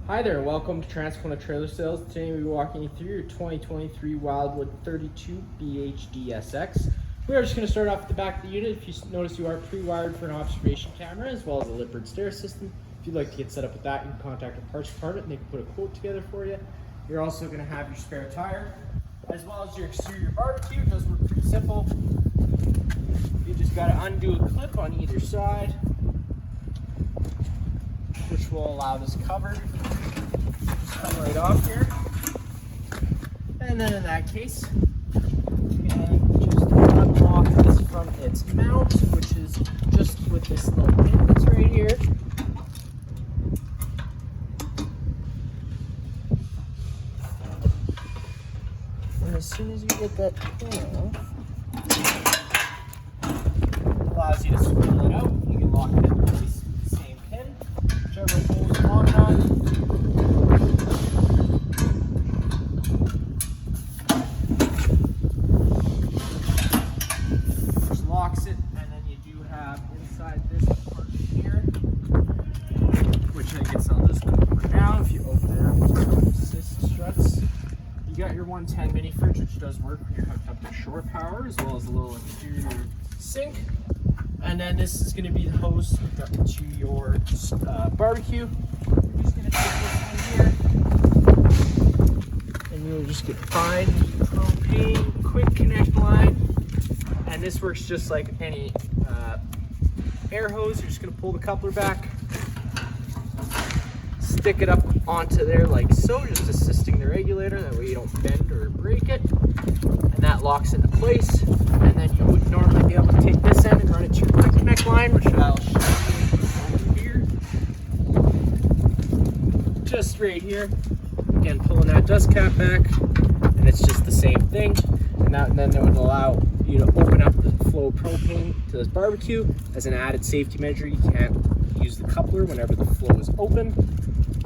Hi there, welcome to Transcona Trailer Sales. Today we'll be walking you through your 2023 Wildwood 32Bhdsx. We are just going to start off at the back of the unit. If you notice, you are pre-wired for an observation camera as well as a lip-bird stair system. If you'd like to get set up with that, you can contact a parts department and they can put a quote together for you. You're also going to have your spare tire as well as your exterior barbecue. It does work pretty simple. You just got to undo a clip on either side, which will allow this cover to come right off here. And then in that case, you can just unlock this from its mount, which is just with this little pin that's right here. And as soon as you get that pin off, it allows you to spill it out. You can lock it in place with the same pin, whichever goes long enough. Just locks it, and then you do have inside this part here, which I guess I'll just go over now. If you open it up, assist struts. You got your 110 mini fridge, which does work when you're hooked up to shore power, as well as a little interior sink. And then this is going to be the hose hooked up to your barbecue. You're just going to take this one here, and you'll just get fine propane quick connect line. And this works just like any air hose. You're just going to pull the coupler back, stick it up onto there like so, just assisting the regulator. That way you don't bend or break it. And that locks into place. And then you would normally be able to take this end and run it to your quick connect line, which I'll show you here. Just right here. Again, pulling that dust cap back, and it's just the same thing. And then it would allow you to open up the flow of propane to this barbecue. As an added safety measure, you can't use the coupler whenever the flow is open.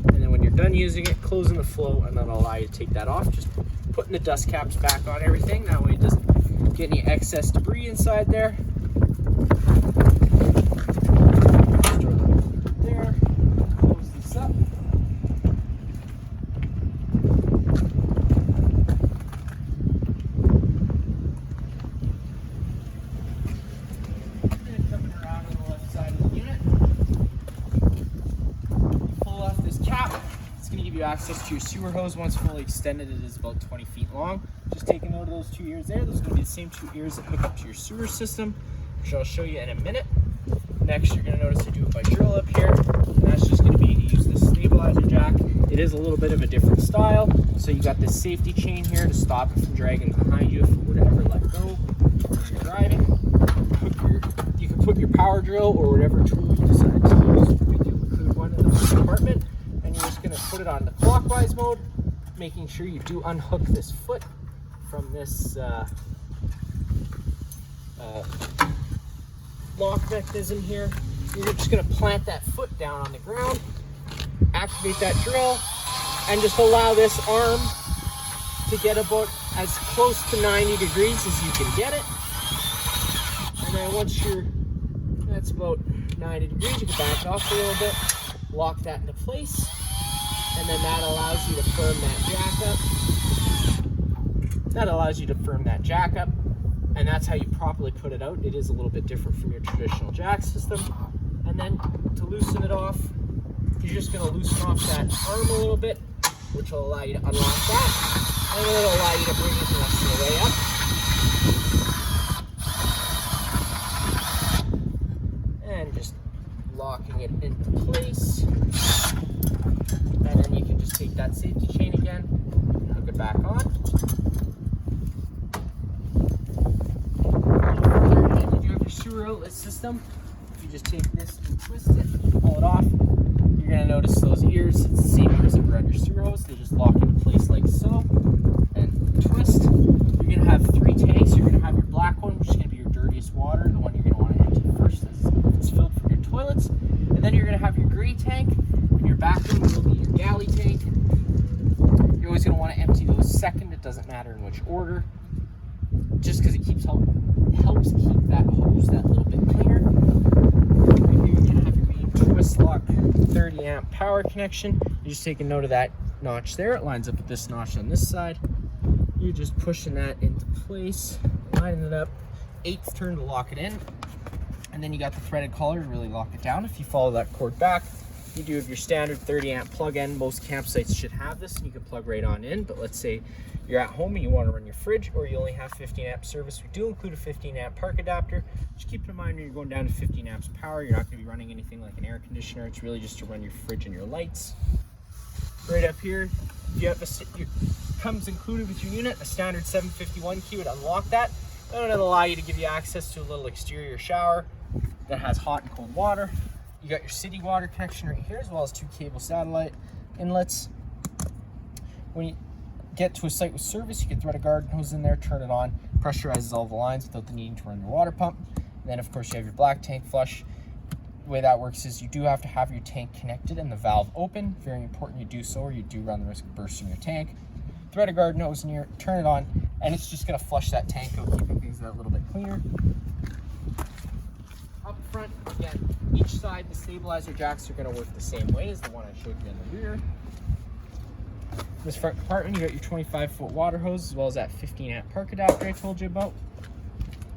And then when you're done using it, closing the flow, and that'll allow you to take that off. Just putting the dust caps back on everything. That way it doesn't get any excess debris inside there. There, close this up. And coming around on the left side of the unit, you pull off this cap. It's going to give you access to your sewer hose. Once fully extended, it is about 20 feet long. Just take a note of those 2 ears there. Those are going to be the same 2 ears that hook up to your sewer system, which I'll show you in a minute. Next, you're going to notice I do it by drill up here, and that's just going to be to use this stabilizer jack. It is a little bit of a different style, so you got this safety chain here to stop it from dragging behind you if it were to ever let go when you're driving. You can put your power drill or whatever tool you decide to use. We do include one in the compartment, and you're just going to put it on the clockwise mode, making sure you do unhook this foot from this lock mechanism here. You're just going to plant that foot down on the ground, activate that drill, and just allow this arm to get about as close to 90 degrees as you can get it. And then once that's about 90 degrees, you can back it off a little bit, lock that into place, and then that allows you to firm that jack up. And that's how you properly put it out. It is a little bit different from your traditional jack system. And then to loosen it off, you're just going to loosen off that arm a little bit, which will allow you to unlock that, and then it'll allow you to bring it the rest of the way up. And just locking it into place. And then you can just take that safety chain again and hook it back on. Sewer outlet system. If you just take this and twist it, pull it off, you're going to notice those ears. It's the same ears that were on your sewer hose. They just lock into place like so, and twist. You're going to have 3 tanks. You're going to have your black one, which is going to be your dirtiest water, the one you're going to want to empty first as it's filled from your toilets. And then you're going to have your gray tank, and your back one will be your galley tank. You're always going to want to empty those second. It doesn't matter in which order, just because it helps keep that hose that little bit cleaner. You're going to have your main twist lock 30 amp power connection. You just take a note of that notch there. It lines up with this notch on this side. You're just pushing that into place, lining it up, 8th turn to lock it in. And then you got the threaded collar to really lock it down. If you follow that cord back, you do have your standard 30 amp plug-in. Most campsites should have this and you can plug right on in. But let's say you're at home and you want to run your fridge, or you only have 15 amp service. We do include a 15 amp park adapter. Just keep in mind when you're going down to 15 amps power, you're not going to be running anything like an air conditioner. It's really just to run your fridge and your lights. Right up here, you have comes included with your unit, a standard 751 key would unlock that. And it'll allow you to give you access to a little exterior shower that has hot and cold water. You got your city water connection right here, as well as 2 cable satellite inlets. When you get to a site with service, you can thread a garden hose in there, turn it on, pressurizes all the lines without the need to run your water pump. And then of course you have your black tank flush. The way that works is you do have to have your tank connected and the valve open. Very important you do so, or you do run the risk of bursting your tank. Thread a garden hose in here, turn it on, and it's just gonna flush that tank out, keeping things a little bit cleaner. Up front, again, each side, the stabilizer jacks are gonna work the same way as the one I showed you in the rear. This front compartment, you got your 25-foot water hose, as well as that 15 amp park adapter I told you about.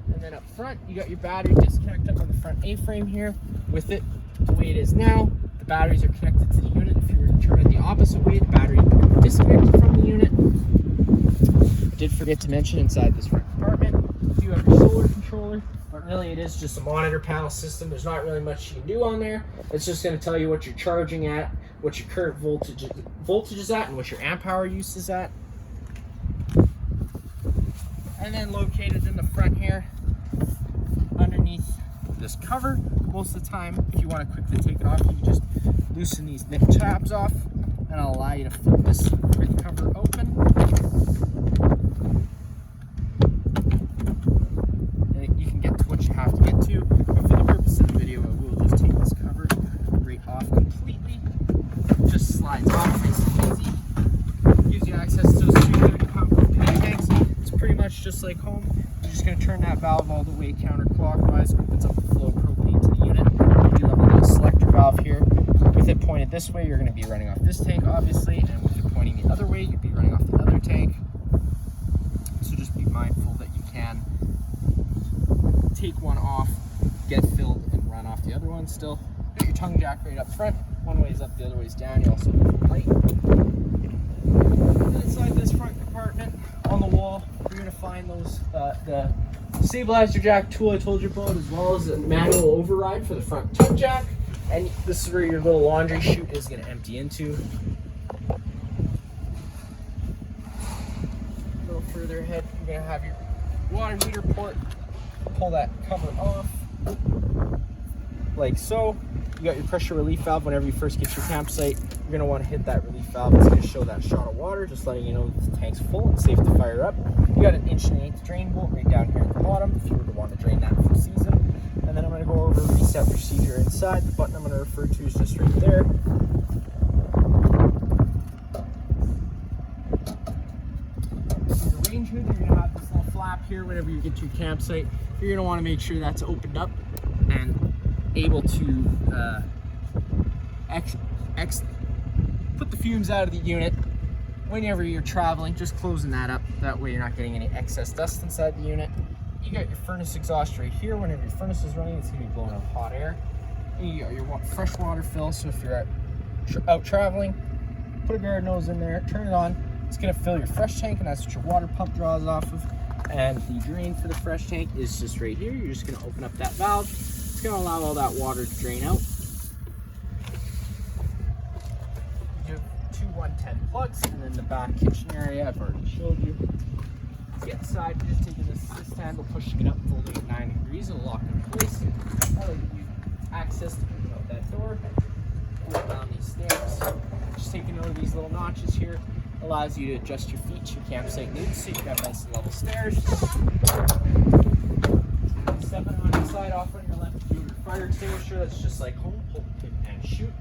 And then up front, you got your battery disconnect up on the front A-frame here. With it, the way it is now, the batteries are connected to the unit. If you were to turn it the opposite way, the battery would be disconnected from the unit. I did forget to mention inside this front compartment, you have your solar controller, but really it is just a monitor panel system. There's not really much you can do on there. It's just going to tell you what you're charging at, what your current voltage is at, and what your amp hour use is at. And then located in the front here, underneath this cover, most of the time, if you want to quickly take it off, you can just loosen these nip tabs off, and it'll allow you to flip this front cover open. And you can get to what you have to get to, but for the purpose of the video, I will just take this cover right off completely. It just slides off nice and easy. Gives you access to those 330-pound propane tanks. It's pretty much just like home. You're just going to turn that valve all the way counterclockwise, opens up the flow of propane to the unit. You do have a little selector valve here. With it pointed this way, you're going to be running off this tank, obviously, and with it pointing the other way, you'd be running off the other tank. So just be mindful that you can take one off, get filled, and run off the other one still. Got your tongue jack right up front. One way is up, the other way is down. You also have a light. And inside this front compartment, on the wall, you're going to find those the stabilizer jack tool I told you about, as well as a manual override for the front tongue jack. And this is where your little laundry chute is going to empty into. A little further ahead, you're going to have your water heater port. Pull that cover off, like so. You got your pressure relief valve. Whenever you first get to your campsite, you're going to want to hit that relief valve. It's going to show that shot of water, just letting you know that the tank's full and safe to fire up. You got an 1.1/8" drain bolt right down here at the bottom if you were to want to drain that for season. And then I'm going to go over reset procedure inside. The button I'm going to refer to is just right there. Your range hood, you're going to have this little flap here whenever you get to your campsite. You're going to want to make sure that's opened up and able to put the fumes out of the unit whenever you're traveling. Just closing that up, that way you're not getting any excess dust inside the unit. You got your furnace exhaust right here. Whenever your furnace is running, it's going to be blowing out hot air. You got your fresh water fill, so if you're out traveling, put a garden hose in there, turn it on. It's going to fill your fresh tank, and that's what your water pump draws off of. And the drain for the fresh tank is just right here. You're just going to open up that valve. It's going to allow all that water to drain out. You have two 110 plugs, and then the back kitchen area I've already showed you. To get inside, you're just taking this handle, pushing it up, folding it 9 degrees, it'll lock in place. That'll give you access to open out that door, pull down these stairs. Just taking note of these little notches here allows you to adjust your feet to your campsite needs, so you have nice and level stairs. Stepping on the side off on your left, your fire extinguisher. That's just like home, pull, pick, and shoot.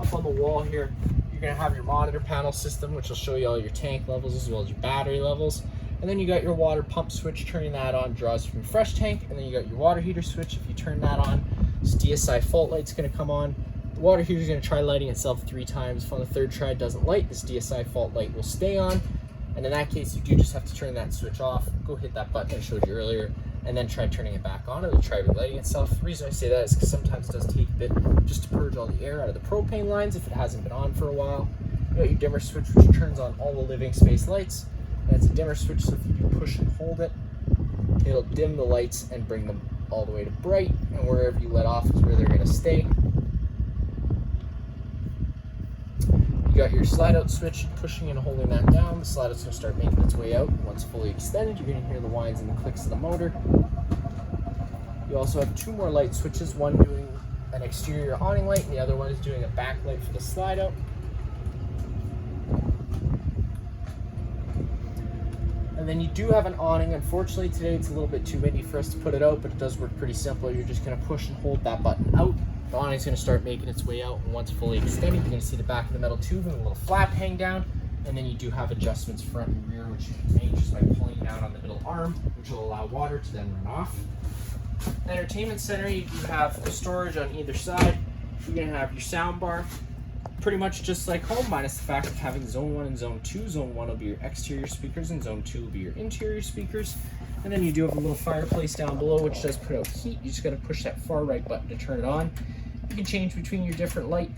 Up on the wall here, you're going to have your monitor panel system, which will show you all your tank levels as well as your battery levels. And then you got your water pump switch. Turning that on draws from your fresh tank. And then you got your water heater switch. If you turn that on, this DSI fault light's going to come on. The water heater is going to try lighting itself 3 times. If on the 3rd try it doesn't light, this DSI fault light will stay on. And in that case, you do just have to turn that switch off. Go hit that button I showed you earlier, and then try turning it back on. It'll try relighting itself. The reason I say that is because sometimes it does take a bit just to purge all the air out of the propane lines if it hasn't been on for a while. You got your dimmer switch, which turns on all the living space lights. And it's a dimmer switch, so if you do push and hold it, it'll dim the lights and bring them all the way to bright, and wherever you let off is where they're going to stay. You got your slide out switch, pushing and holding that down. The slide out's going to start making its way out. Once fully extended, you're going to hear the whines and the clicks of the motor. You also have 2 more light switches, one doing an exterior awning light and the other one is doing a backlight for the slide out. And then you do have an awning. Unfortunately today it's a little bit too windy for us to put it out, but it does work pretty simple. You're just going to push and hold that button out. The awning's going to start making its way out, and once fully extended, you're going to see the back of the metal tube and a little flap hang down. And then you do have adjustments front and rear, which you can make just by pulling down on the middle arm, which will allow water to then run off. Entertainment center, you do have storage on either side. You're going to have your sound bar, pretty much just like home, minus the fact of having zone 1 and zone 2. Zone 1 will be your exterior speakers, and zone 2 will be your interior speakers. And then you do have a little fireplace down below, which does put out heat. You just got to push that far right button to turn it on. You can change between your different light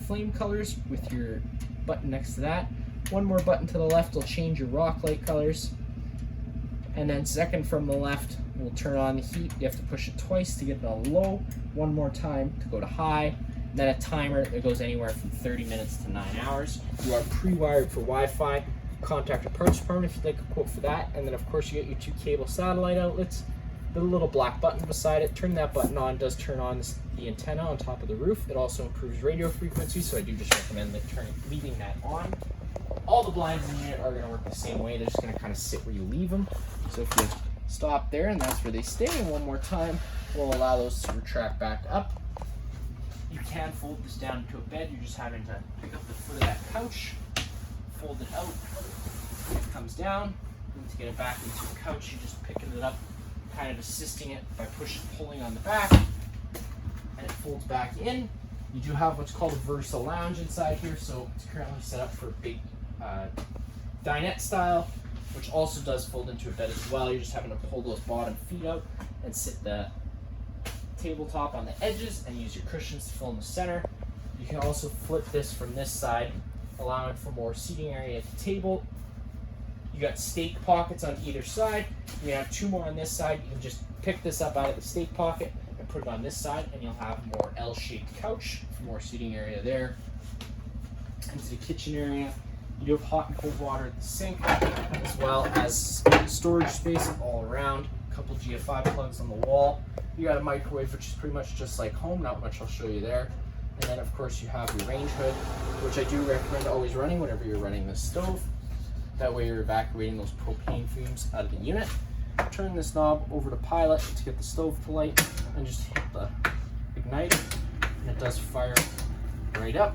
flame colors with your button next to that. One more button to the left will change your rock light colors. And then second from the left will turn on the heat. You have to push it twice to get it on low. One more time to go to high. Then a timer that goes anywhere from 30 minutes to 9 hours. You are pre-wired for Wi-Fi. Contact your parts department if you'd like a quote for that. And then of course you get your 2 cable satellite outlets. The little black button beside it, turn that button on, does turn on the antenna on top of the roof. It also improves radio frequency, so I do just recommend leaving that on. All the blinds in the unit are going to work the same way. They're just going to kind of sit where you leave them. So if you stop there, and that's where they stay, and one more time, we'll allow those to retract back up. You can fold this down into a bed. You're just having to pick up the foot of that couch, fold it out, it comes down, and to get it back into the couch, you're just picking it up, kind of assisting it by pulling on the back, and it folds back in. You do have what's called a Versa lounge inside here, so it's currently set up for a big dinette style, which also does fold into a bed as well. You're just having to pull those bottom feet out and sit the tabletop on the edges and use your cushions to fill in the center. You can also flip this from this side, allowing for more seating area at the table. You got stake pockets on either side. You have 2 more on this side. You can just pick this up out of the stake pocket and put it on this side, and you'll have a more L-shaped couch for more seating area there. Into the kitchen area, you do have hot and cold water at the sink, as well as storage space all around. A couple GFI plugs on the wall. You got a microwave, which is pretty much just like home. Not much I'll show you there. And then of course you have your range hood, which I do recommend always running whenever you're running the stove. That way you're evacuating those propane fumes out of the unit. Turn this knob over to pilot to get the stove to light, and just hit the igniter, and it does fire right up.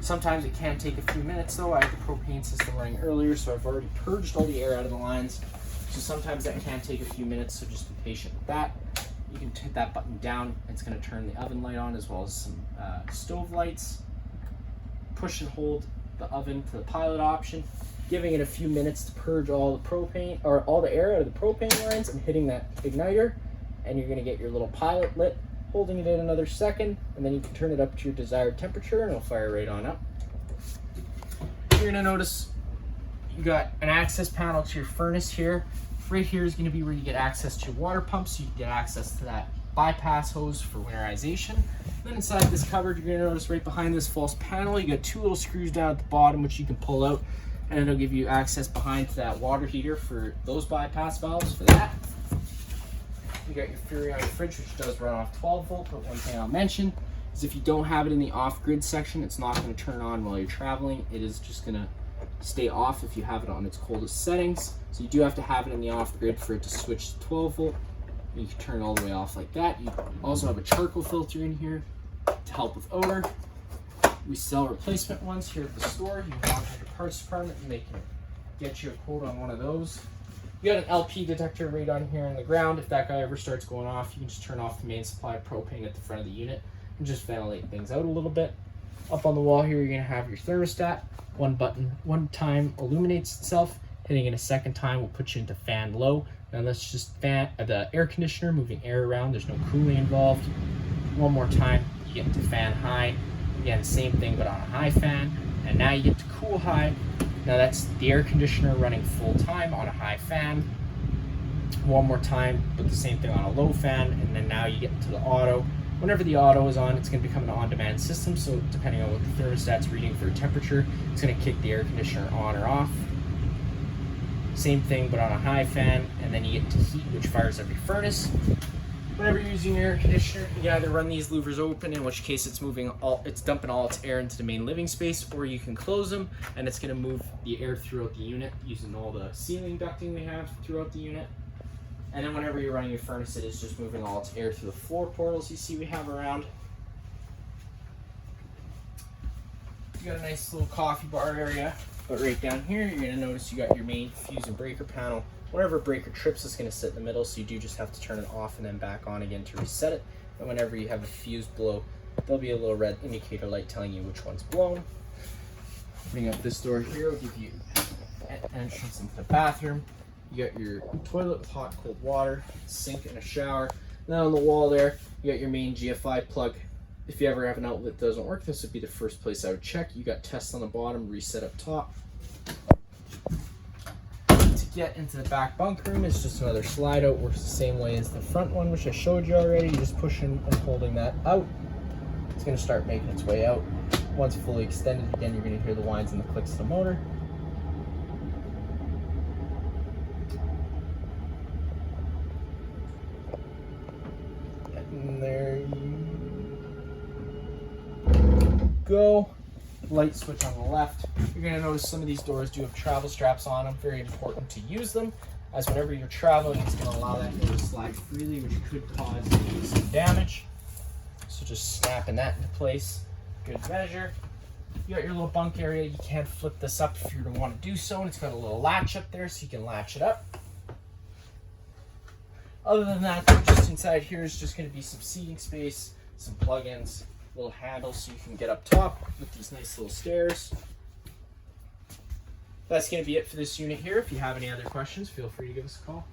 Sometimes it can take a few minutes though. I have the propane system running earlier, so I've already purged all the air out of the lines. So sometimes that can take a few minutes, so just be patient with that. You can hit that button down, it's going to turn the oven light on, as well as some stove lights. Push and hold the oven to the pilot option, giving it a few minutes to purge all the propane, or all the air out of the propane lines, and hitting that igniter, and you're going to get your little pilot lit. Holding it in another second, and then you can turn it up to your desired temperature, and it'll fire right on up. You're going to notice you got an access panel to your furnace here. Right here is going to be where you get access to your water pump, so you can get access to that bypass hose for winterization. Then inside this cupboard, you're going to notice right behind this false panel, you got 2 little screws down at the bottom, which you can pull out, and it'll give you access behind to that water heater for those bypass valves for that. You got your Furrion fridge, which does run off 12 volt, but one thing I'll mention is if you don't have it in the off-grid section, it's not going to turn on while you're traveling. It is just going to stay off if you have it on its coldest settings. So you do have to have it in the off-grid for it to switch to 12 volt. You can turn it all the way off like that. You also have a charcoal filter in here to help with odor. We sell replacement ones here at the store. You can contact your parts department and they can get you a quote on one of those. You got an LP detector right on here in the ground. If that guy ever starts going off, you can just turn off the main supply of propane at the front of the unit, and just ventilate things out a little bit. Up on the wall here, you're going to have your thermostat. One button, one time illuminates itself. Hitting it a second time will put you into fan low. Now that's just the air conditioner moving air around. There's no cooling involved. One more time, you get into fan high. Again, same thing, but on a high fan. And now you get to cool high. Now that's the air conditioner running full time on a high fan. One more time, but the same thing on a low fan. And then now you get into the auto. Whenever the auto is on, it's going to become an on-demand system. So depending on what the thermostat's reading for temperature, it's going to kick the air conditioner on or off. Same thing, but on a high fan. And then you get to heat, which fires up your furnace. Whenever you're using your air conditioner, you can either run these louvers open, in which case it's dumping all its air into the main living space, or you can close them and it's going to move the air throughout the unit using all the ceiling ducting we have throughout the unit. And then whenever you're running your furnace, it is just moving all its air through the floor portals you see we have around. You got a nice little coffee bar area, but right down here you're going to notice you got your main fuse and breaker panel. Whenever a breaker trips, it's going to sit in the middle, so you do just have to turn it off and then back on again to reset it. And whenever you have a fuse blow, there'll be a little red indicator light telling you which one's blown. Bring up this door here, will give you an entrance into the bathroom. You got your toilet with hot and cold water, sink and a shower. Now on the wall there, you got your main GFI plug. If you ever have an outlet that doesn't work, this would be the first place I would check. You got test on the bottom, reset up top. Get into the back bunk room is just another slide out. Works the same way as the front one, which I showed you already. You're just pushing and holding that out. It's going to start making its way out. Once fully extended, again, you're going to hear the whines and the clicks of the motor. And there you go. Light switch on the left. You're going to notice some of these doors do have travel straps on them. Very important to use them, as whenever you're traveling, it's going to allow that door to slide freely, which could cause some damage. So just snapping that into place, good measure. You got your little bunk area. You can flip this up if you want to do so, and it's got a little latch up there, so you can latch it up. Other than that, just inside here is just going to be some seating space, some plug-ins, little handle so you can get up top with these nice little stairs. That's going to be it for this unit here. If you have any other questions, feel free to give us a call.